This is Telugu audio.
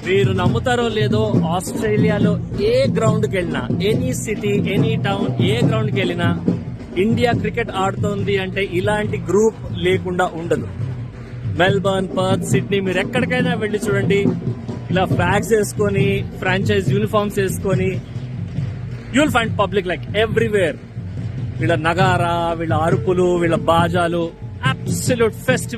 మీరు నమ్ముతారో లేదో, ఆస్ట్రేలియాలో ఏ గ్రౌండ్కి వెళ్ళినా, ఎనీ సిటీ, ఎనీ టౌన్, ఏ గ్రౌండ్కి వెళ్ళినా ఇండియా క్రికెట్ ఆడుతోంది అంటే ఇలాంటి గ్రూప్ లేకుండా ఉండదు. మెల్బర్న్, పర్త్, సిడ్నీ, మీరు ఎక్కడికైనా వెళ్ళి చూడండి, ఇలా ఫ్లాగ్స్ వేసుకొని, ఫ్రాంచైజ్ యూనిఫామ్స్ వేసుకొని, you'll find public like everywhere. వీళ్ళ నగారా, వీళ్ళ అరుపులు, వీళ్ళ బాజాలు, అబ్సల్యూట్ ఫెస్టివల్.